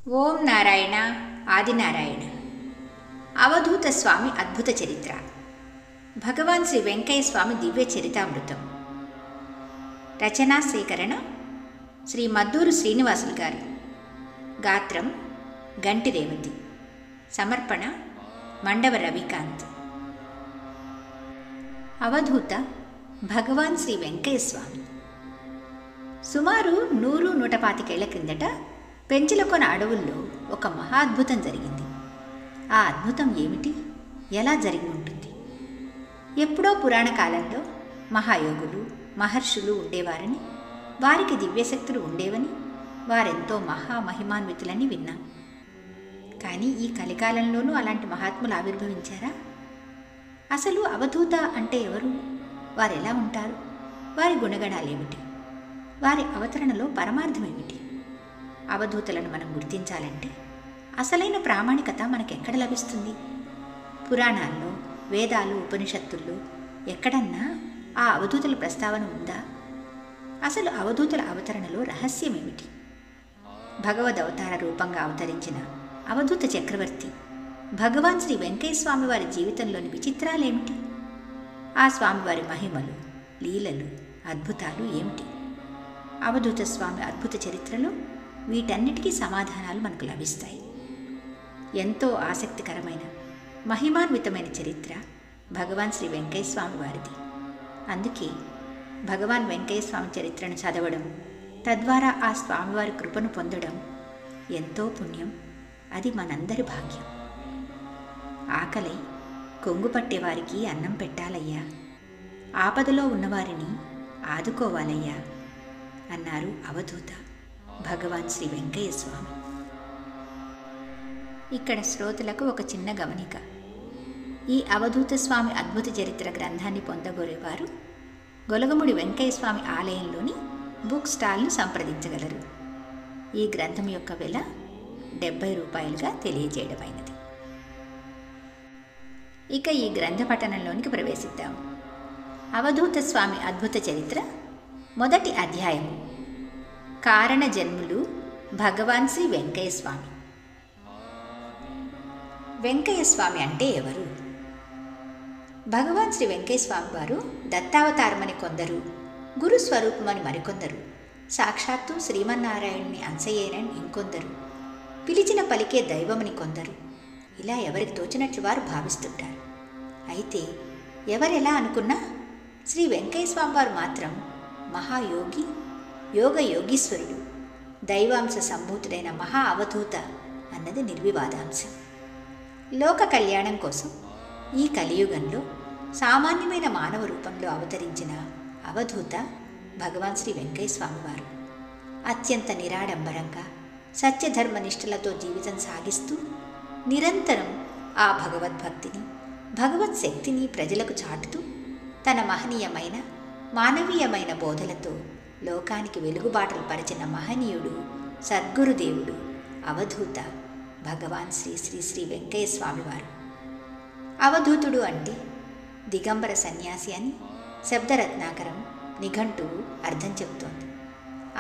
ఓం నారాయణ ఆదినారాయణ. అవధూత స్వామి అద్భుత చరిత్ర. భగవాన్ శ్రీ వెంకయ్య స్వామి దివ్య చరితామృతం. రచనా సేకరణ శ్రీ మద్దూరు శ్రీనివాసులు గారు. గాత్రం గంటి రేవతి. సమర్పణ మండవ రవికాంత్. అవధూత భగవాన్ శ్రీ వెంకయ్య స్వామి. సుమారు 100-125 క్రిందట పెంచిలకొన అడవుల్లో ఒక మహాద్భుతం జరిగింది. ఆ అద్భుతం ఏమిటి, ఎలా జరిగి ఉంటుంది? ఎప్పుడో పురాణ కాలంలో మహాయోగులు మహర్షులు ఉండేవారని, వారికి దివ్యశక్తులు ఉండేవని, వారెంతో మహామహిమాన్వితులని విన్నాం. కానీ ఈ కలికాలంలోనూ అలాంటి మహాత్ములు ఆవిర్భవించారా? అసలు అవధూత అంటే ఎవరు? వారెలా ఉంటారు? వారి గుణగణాలేమిటి? వారి అవతరణలో పరమార్థమేమిటి? అవధూతలను మనం గుర్తించాలంటే అసలైన ప్రామాణికత మనకెక్కడ లభిస్తుంది? పురాణాల్లో, వేదాలు, ఉపనిషత్తుల్లో ఎక్కడన్నా ఆ అవధూతల ప్రస్తావన ఉందా? అసలు అవధూతల అవతరణలో రహస్యమేమిటి? భగవదవతార రూపంగా అవతరించిన అవధూత చక్రవర్తి భగవాన్ శ్రీ వెంకయ్య స్వామి వారి జీవితంలోని విచిత్రాలేమిటి? ఆ స్వామివారి మహిమలు, లీలలు, అద్భుతాలు ఏమిటి? అవధూత స్వామి అద్భుత చరిత్రలో వీటన్నిటికీ సమాధానాలు మనకు లభిస్తాయి. ఎంతో ఆసక్తికరమైన మహిమాన్వితమైన చరిత్ర భగవాన్ శ్రీ వెంకయ్య స్వామి వారిది. అందుకే భగవాన్ వెంకయ్య స్వామి చరిత్రను చదవడం, తద్వారా ఆ స్వామివారి కృపను పొందడం ఎంతో పుణ్యం. అది మనందరి భాగ్యం. ఆకలి కొంగు పట్టేవారికి అన్నం పెట్టాలయ్యా, ఆపదలో ఉన్నవారిని ఆదుకోవాలయ్యా అన్నారు అవధూత భగవాన్ శ్రీ వెంకయ్య స్వామి. ఇక్కడ శ్రోతలకు ఒక చిన్న గమనిక. ఈ అవధూత స్వామి అద్భుత చరిత్ర గ్రంథాన్ని పొందగోరేవారు గొలగముడి వెంకయ్య స్వామి ఆలయంలోని బుక్ స్టాల్ను సంప్రదించగలరు. ఈ గ్రంథం యొక్క వెల 70 రూపాయలుగా తెలియజేయడమైనది. ఇక ఈ గ్రంథ పఠనంలోనికి ప్రవేశిద్దాము. అవధూత స్వామి అద్భుత చరిత్ర మొదటి అధ్యాయము. కారణ జన్ములు భగవాన్ శ్రీ వెంకయ్య స్వామి. వెంకయ్య స్వామి అంటే ఎవరు? భగవాన్ శ్రీ వెంకయ్య స్వామి వారు దత్తావతారమని కొందరు, గురు స్వరూపమని మరికొందరు, సాక్షాత్తు శ్రీమన్నారాయణుని అంశయ్యేనని ఇంకొందరు, పిలిచిన పలికే దైవమని కొందరు, ఇలా ఎవరికి తోచినట్లు వారు భావిస్తుంటారు. అయితే ఎవరెలా అనుకున్నా శ్రీ వెంకయ్య స్వామి వారు మాత్రం మహాయోగి, యోగ యోగీశ్వరుడు, దైవాంశ సంభూతుడైన మహా అవధూత అన్నది నిర్వివాదాంశం. లోక కళ్యాణం కోసం ఈ కలియుగంలో సామాన్యమైన మానవ రూపంలో అవతరించిన అవధూత భగవాన్ శ్రీ వెంకయ్య స్వామివారు. అత్యంత నిరాడంబరంగా సత్యధర్మనిష్టలతో జీవితం సాగిస్తూ నిరంతరం ఆ భగవద్భక్తిని, భగవత్ శక్తిని ప్రజలకు చాటుతూ తన మహనీయమైన మానవీయమైన బోధలతో లోకానికి వెలుగుబాటలు పరిచిన మహనీయుడు, సద్గురుదేవుడు అవధూత భగవాన్ శ్రీ శ్రీ శ్రీ వెంకయ్య స్వామివారు. అవధూతుడు అంటే దిగంబర సన్యాసి అని శబ్దరత్నాకరం నిఘంటువు అర్థం చెబుతోంది.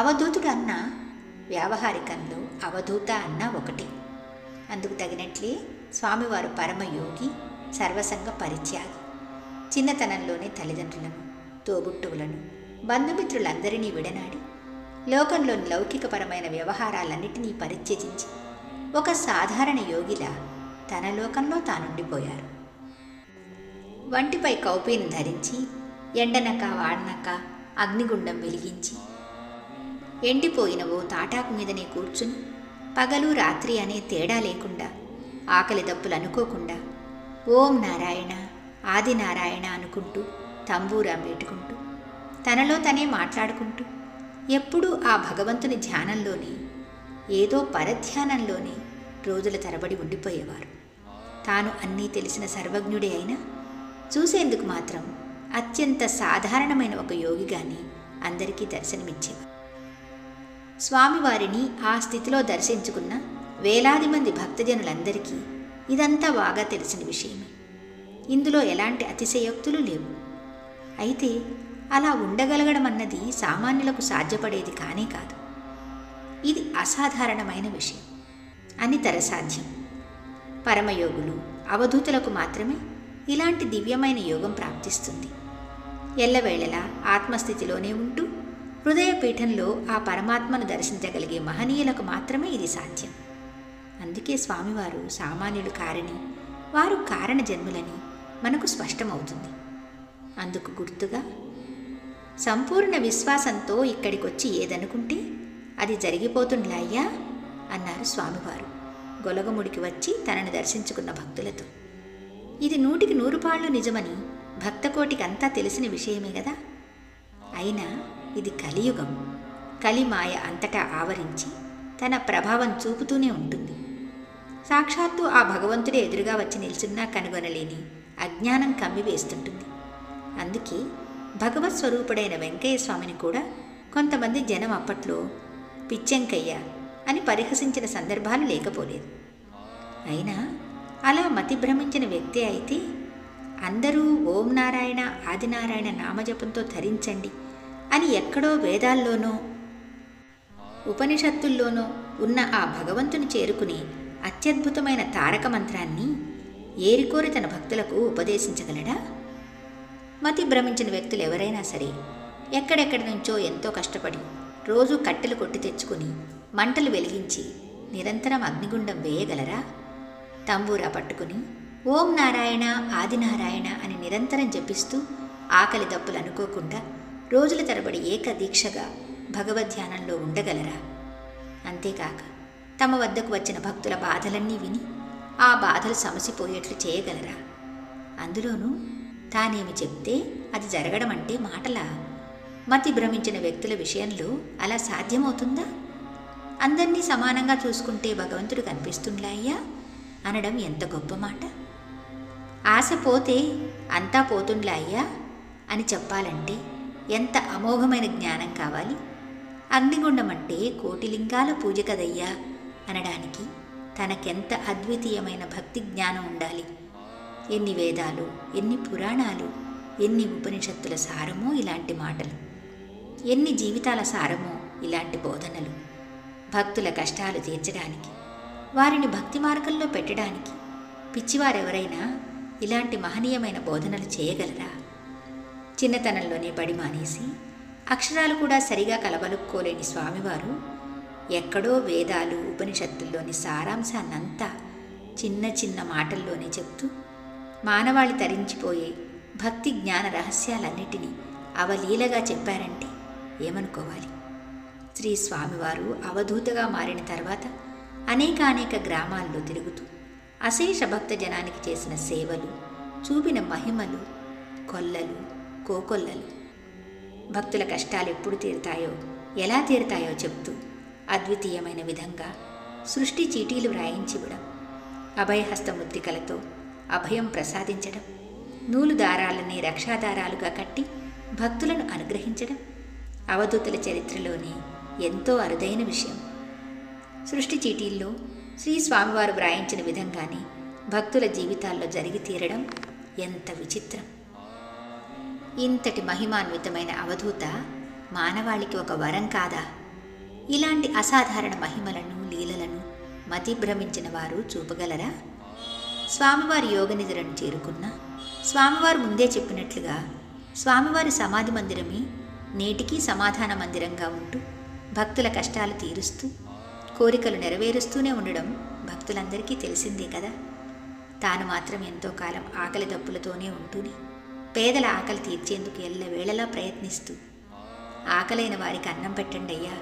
అవధూతుడు అన్న వ్యావహారికంలో అవధూత అన్న ఒకటే. అందుకు తగినట్లే స్వామివారు పరమయోగి, సర్వసంగ పరిత్యాగి. చిన్నతనంలోనే తల్లిదండ్రులను, తోబుట్టువులను, బంధుమిత్రులందరినీ విడనాడి లోకంలోని లౌకికపరమైన వ్యవహారాలన్నిటినీ పరిత్యజించి ఒక సాధారణ యోగిలా తన లోకంలో తానుండిపోయారు. వంటిపై కౌపీని ధరించి ఎండనక వాడనక అగ్నిగుండం వెలిగించి ఎండిపోయిన ఓ తాటాకు మీదనే కూర్చుని పగలు రాత్రి అనే తేడా లేకుండా, ఆకలి దప్పులు అనుకోకుండా ఓం నారాయణ ఆదినారాయణ అనుకుంటూ తంబూరా మీటుకుంటూ తనలో తనే మాట్లాడుకుంటూ ఎప్పుడూ ఆ భగవంతుని ధ్యానంలోని, ఏదో పరధ్యానంలోని రోజుల తరబడి ఉండిపోయేవారు. తాను అన్నీ తెలిసిన సర్వజ్ఞుడే అయినా చూసేందుకు మాత్రం అత్యంత సాధారణమైన ఒక యోగిగాని అందరికీ దర్శనమిచ్చేవారు. స్వామివారిని ఆ స్థితిలో దర్శించుకున్న వేలాది మంది భక్తజనులందరికీ ఇదంతా బాగా తెలిసిన విషయమే. ఇందులో ఎలాంటి అతిశయోక్తులు లేవు. అయితే అలా ఉండగలగడం అన్నది సామాన్యులకు సాధ్యపడేది కానే కాదు. ఇది అసాధారణమైన విషయం. అనితర సాధ్యం. పరమయోగులు, అవధూతులకు మాత్రమే ఇలాంటి దివ్యమైన యోగం ప్రాప్తిస్తుంది. ఎల్లవేళలా ఆత్మస్థితిలోనే ఉంటూ హృదయపీఠంలో ఆ పరమాత్మను దర్శించగలిగే మహనీయులకు మాత్రమే ఇది సాధ్యం. అందుకే స్వామివారు సామాన్యులు కారని, వారు కారణ జన్ములని మనకు స్పష్టమవుతుంది. అందుకు గుర్తుగా సంపూర్ణ విశ్వాసంతో ఇక్కడికొచ్చి ఏదనుకుంటే అది జరిగిపోతుండ్లాయ్యా అన్నారు స్వామివారు గొలగముడికి వచ్చి తనని దర్శించుకున్న భక్తులతో. ఇది 100% నిజమని భక్తకోటికి అంతా తెలిసిన విషయమే కదా. అయినా ఇది కలియుగం. కలిమాయ అంతటా ఆవరించి తన ప్రభావం చూపుతూనే ఉంటుంది. సాక్షాత్తు ఆ భగవంతుడే ఎదురుగా వచ్చి నిల్చున్నా కనుగొనలేని అజ్ఞానం కమ్మివేస్తుంటుంది. అందుకే భగవత్ స్వరూపుడైన వెంకయ్య స్వామిని కూడా కొంతమంది జనం అప్పట్లో పిచ్చెంకయ్య అని పరిహసించిన సందర్భాలు లేకపోలేదు. అయినా అలా మతిభ్రమించిన వ్యక్తే అయితే అందరూ ఓం నారాయణ ఆదినారాయణ నామజపంతో ధరించండి అని ఎక్కడో వేదాల్లోనో ఉపనిషత్తుల్లోనో ఉన్న ఆ భగవంతుని చేరుకుని అత్యద్భుతమైన తారక మంత్రాన్ని ఏరికోరి తన భక్తులకు ఉపదేశించగలడా? మతి భ్రమించిన వ్యక్తులు ఎవరైనా సరే ఎక్కడెక్కడి నుంచో ఎంతో కష్టపడి రోజు కట్టెలు కొట్టి తెచ్చుకుని మంటలు వెలిగించి నిరంతరం అగ్నిగుండం వేయగలరా? తంబూరా పట్టుకుని ఓం నారాయణ ఆదినారాయణ అని నిరంతరం జపిస్తూ ఆకలి దప్పులు అనుకోకుండా రోజుల తరబడి ఏకదీక్షగా భగవద్ధ్యానంలో ఉండగలరా? అంతేకాక తమ వద్దకు వచ్చిన భక్తుల బాధలన్నీ విని ఆ బాధలు సమసిపోయేట్లు చేయగలరా? అందులోనూ తానేమి చెప్తే అది జరగడం అంటే మాటలా? మతి భ్రమించిన వ్యక్తుల విషయంలో అలా సాధ్యమవుతుందా? అందరినీ సమానంగా చూసుకుంటే భగవంతుడు కనిపిస్తుండ్లాయ్యా అనడం ఎంత గొప్ప మాట. ఆశ పోతే అంతా పోతుండ్లాయ్యా అని చెప్పాలంటే ఎంత అమోఘమైన జ్ఞానం కావాలి. అగ్నిగుండం అంటే కోటి లింగాల పూజ కదయ్యా అనడానికి తనకెంత అద్వితీయమైన భక్తి జ్ఞానం ఉండాలి. ఎన్ని వేదాలు, ఎన్ని పురాణాలు, ఎన్ని ఉపనిషత్తుల సారమో ఇలాంటి మాటలు, ఎన్ని జీవితాల సారమో ఇలాంటి బోధనలు. భక్తుల కష్టాలు తీర్చడానికి, వారిని భక్తి మార్గంలో పెట్టడానికి పిచ్చివారెవరైనా ఇలాంటి మహనీయమైన బోధనలు చేయగలరా? చిన్నతనంలోనే బడి మానేసి అక్షరాలు కూడా సరిగా కలబలుక్కోలేని స్వామివారు ఎక్కడో వేదాలు ఉపనిషత్తుల్లోని సారాంశాన్నంతా చిన్న చిన్న మాటల్లోనే చెప్తూ మానవాళి తరించిపోయే భక్తి జ్ఞాన రహస్యాలన్నిటినీ అవలీలగా చెప్పారంటే ఏమనుకోవాలి? శ్రీ స్వామివారు అవధూతగా మారిన తర్వాత అనేక గ్రామాల్లో తిరుగుతూ అశేష భక్త జనానికి చేసిన సేవలు, చూపిన మహిమలు, కొల్లలు, కోకొల్లలు, భక్తుల కష్టాలు ఎప్పుడు తీరుతాయో, ఎలా తీరుతాయో చెప్తూ అద్వితీయమైన విధంగా సృష్టి చీటీలు వ్రాయించివ్వడం, అభయహస్తముద్రికలతో అభయం ప్రసాదించడం, నూలు దారాలని రక్షాదారాలుగా కట్టి భక్తులను అనుగ్రహించడం అవధూతుల చరిత్రలోనే ఎంతో అరుదైన విషయం. సృష్టి చీటీల్లో శ్రీ స్వామివారు వ్రాయించిన విధంగానే భక్తుల జీవితాల్లో జరిగి తీరడం ఎంత విచిత్రం! ఇంతటి మహిమాన్వితమైన అవధూత మానవాళికి ఒక వరం కాదా? ఇలాంటి అసాధారణ మహిమలను, లీలలను మతిభ్రమించిన వారు చూపగలరా? స్వామివారి యోగనిధులను చేరుకున్న స్వామివారు ముందే చెప్పినట్లుగా స్వామివారి సమాధి మందిరమే నేటికీ సమాధాన మందిరంగా ఉంటూ భక్తుల కష్టాలు తీరుస్తూ కోరికలు నెరవేరుస్తూనే ఉండడం భక్తులందరికీ తెలిసిందే కదా. తాను మాత్రం ఎంతో కాలం ఆకలి దప్పులతోనే ఉంటూనే పేదల ఆకలి తీర్చేందుకు ఎల్లవేళలా ప్రయత్నిస్తూ ఆకలైన వారికి అన్నం పెట్టండి అయ్యా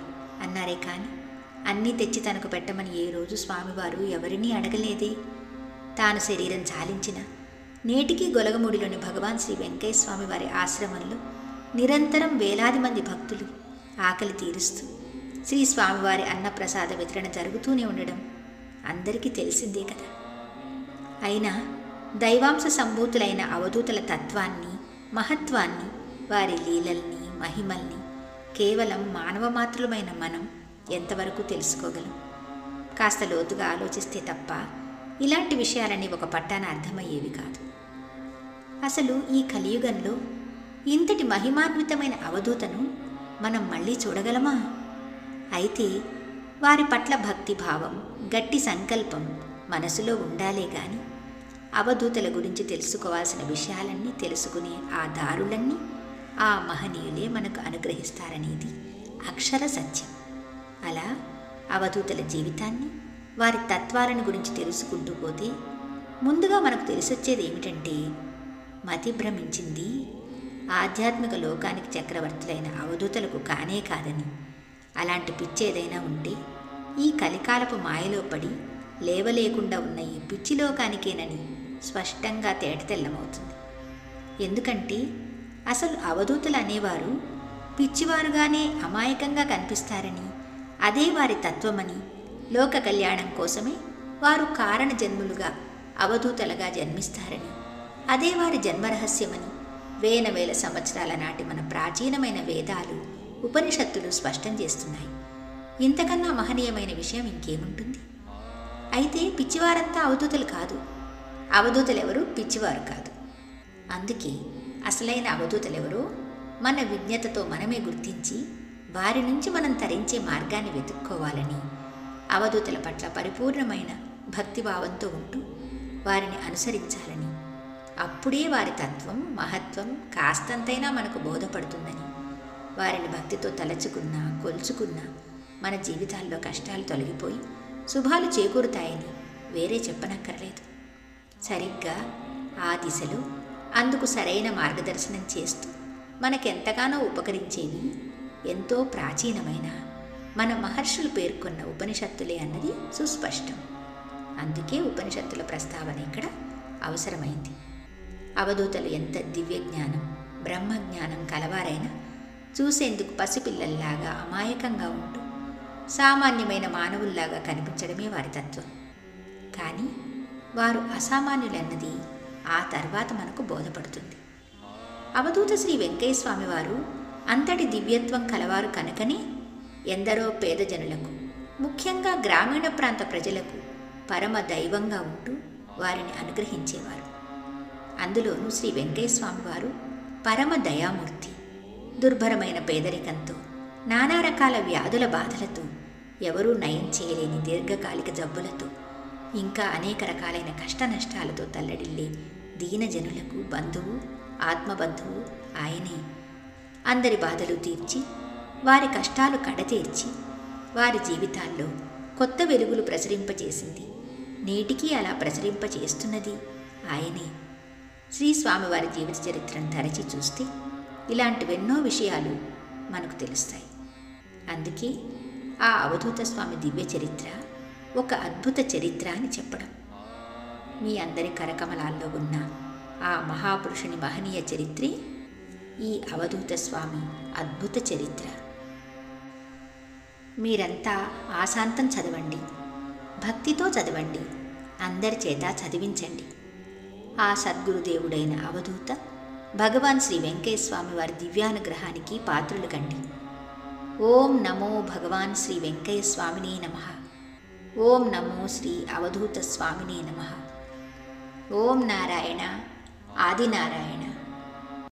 అన్నారే కానీ అన్నీ తెచ్చి తనకు పెట్టమని ఏ రోజు స్వామివారు ఎవరినీ అడగలేదే. తాను శరీరం చాలించిన నేటికీ గొలగముడిలోని భగవాన్ శ్రీ వెంకయ్య స్వామి వారి ఆశ్రమంలో నిరంతరం వేలాది మంది భక్తులు ఆకలి తీరుస్తూ శ్రీ స్వామివారి అన్నప్రసాద వితరణ జరుగుతూనే ఉండడం అందరికీ తెలిసిందే కదా. అయినా దైవాంశ సంభూతులైన అవధూతల తత్వాన్ని, మహత్వాన్ని, వారి లీలల్ని, మహిమల్ని కేవలం మానవ మాత్రులమైన మనం ఎంతవరకు తెలుసుకోగలం? కాస్త లోతుగా ఆలోచిస్తే తప్ప ఇలాంటి విషయాలన్నీ ఒక పట్టాన అర్థమయ్యేవి కాదు. అసలు ఈ కలియుగంలో ఇంతటి మహిమాన్వితమైన అవధూతను మనం మళ్ళీ చూడగలమా? అయితే వారి పట్ల భక్తి భావం, గట్టి సంకల్పం మనసులో ఉండాలే గాని అవధూతల గురించి తెలుసుకోవాల్సిన విషయాలన్నీ తెలుసుకునే ఆ దారులన్నీ ఆ మహనీయులే మనకు అనుగ్రహిస్తారనేది అక్షర సత్యం. అలా అవధూతల జీవితాన్ని, వారి తత్వాలను గురించి తెలుసుకుంటూ పోతే ముందుగా మనకు తెలిసొచ్చేది ఏమిటంటే, మతి భ్రమించింది ఆధ్యాత్మిక లోకానికి చక్రవర్తులైన అవధూతలకు కానే కాదని. అలాంటి పిచ్చేదైనా ఉంటే ఈ కలికాలపు మాయలో పడి లేవలేకుండా ఉన్న ఈ పిచ్చి లోకానికేనని స్పష్టంగా తేటతెల్లమవుతుంది. ఎందుకంటే అసలు అవధూతలు అనేవారు పిచ్చివారుగానే అమాయకంగా కనిపిస్తారని, అదే వారి తత్వమని, లోక కళ్యాణం కోసమే వారు కారణ జన్ములుగా అవధూతలుగా జన్మిస్తారని, అదే వారి జన్మరహస్యమని వేల సంవత్సరాల నాటి మన ప్రాచీనమైన వేదాలు, ఉపనిషత్తులు స్పష్టం చేస్తున్నాయి. ఇంతకన్నా మహనీయమైన విషయం ఇంకేముంటుంది? అయితే పిచ్చివారంతా అవధూతలు కాదు, అవధూతలెవరూ పిచ్చివారు కాదు. అందుకే అసలైన అవధూతలెవరో మన విజ్ఞతతో మనమే గుర్తించి వారి నుంచి మనం తరించే మార్గాన్ని వెతుక్కోవాలని, అవధూతల పట్ల పరిపూర్ణమైన భక్తిభావంతో ఉంటూ వారిని అనుసరించాలని, అప్పుడే వారి తత్వం, మహత్వం కాస్తంతైనా మనకు బోధపడుతుందని, వారిని భక్తితో తలచుకున్నా కొలుచుకున్నా మన జీవితాల్లో కష్టాలు తొలగిపోయి శుభాలు చేకూరుతాయని వేరే చెప్పనక్కర్లేదు. సరిగ్గా ఆ దిశలో అందుకు సరైన మార్గదర్శనం చేస్తూ మనకెంతగానో ఉపకరించేవి ఎంతో ప్రాచీనమైన మన మహర్షులు పేర్కొన్న ఉపనిషత్తులే అన్నది సుస్పష్టం. అందుకే ఉపనిషత్తుల ప్రస్తావన ఇక్కడ అవసరమైంది. అవధూతలు ఎంత దివ్యజ్ఞానం, బ్రహ్మజ్ఞానం కలవారైనా చూసేందుకు పసిపిల్లల్లాగా అమాయకంగా ఉంటూ సామాన్యమైన మానవుల్లాగా కనిపించడమే వారి తత్వం. కానీ వారు అసామాన్యులన్నది ఆ తర్వాత మనకు బోధపడుతుంది. అవధూత శ్రీ వెంకయ్య స్వామి వారు అంతటి దివ్యత్వం కలవారు కనుకనే ఎందరో పేద జనులకు, ముఖ్యంగా గ్రామీణ ప్రాంత ప్రజలకు పరమ దైవంగా ఉంటూ వారిని అనుగ్రహించేవారు. అందులోనూ శ్రీ వెంకయ్య స్వామి వారు పరమ దయామూర్తి. దుర్భరమైన పేదరికంతో, నానా రకాల వ్యాధుల బాధలతో, ఎవరూ నయం చేయలేని దీర్ఘకాలిక జబ్బులతో, ఇంకా అనేక రకాలైన కష్ట నష్టాలతో తల్లడిల్లే దీనజనులకు బంధువు, ఆత్మబంధువు ఆయనే. అందరి బాధలు తీర్చి, వారి కష్టాలు కడతీర్చి, వారి జీవితాల్లో కొత్త వెలుగులు ప్రసరింపచేసింది, నేటికీ అలా ప్రసరింపచేస్తున్నది ఆయనే. శ్రీ స్వామివారి జీవిత చరిత్రను తరచి చూస్తే ఇలాంటివెన్నో విషయాలు మనకు తెలుస్తాయి. అందుకే ఆ అవధూత స్వామి దివ్య చరిత్ర ఒక అద్భుత చరిత్ర అని చెప్పడం. మీ అందరి కరకమలాల్లో ఉన్న ఆ మహాపురుషుని మహనీయ చరిత్రే ఈ అవధూత స్వామి అద్భుత చరిత్ర. మీరంతా ఆశాంతం చదవండి, భక్తితో చదవండి, అందరి చేత చదివించండి. ఆ సద్గురుదేవుడైన అవధూత భగవాన్ శ్రీ వెంకయ్య స్వామి వారి దివ్యానుగ్రహానికి పాత్రులు కండి. ఓం నమో భగవాన్ శ్రీ వెంకయ్య స్వామినే నమః. ఓం నమో శ్రీ అవధూత స్వామినే నమః. ఓం నారాయణ ఆదినారాయణ.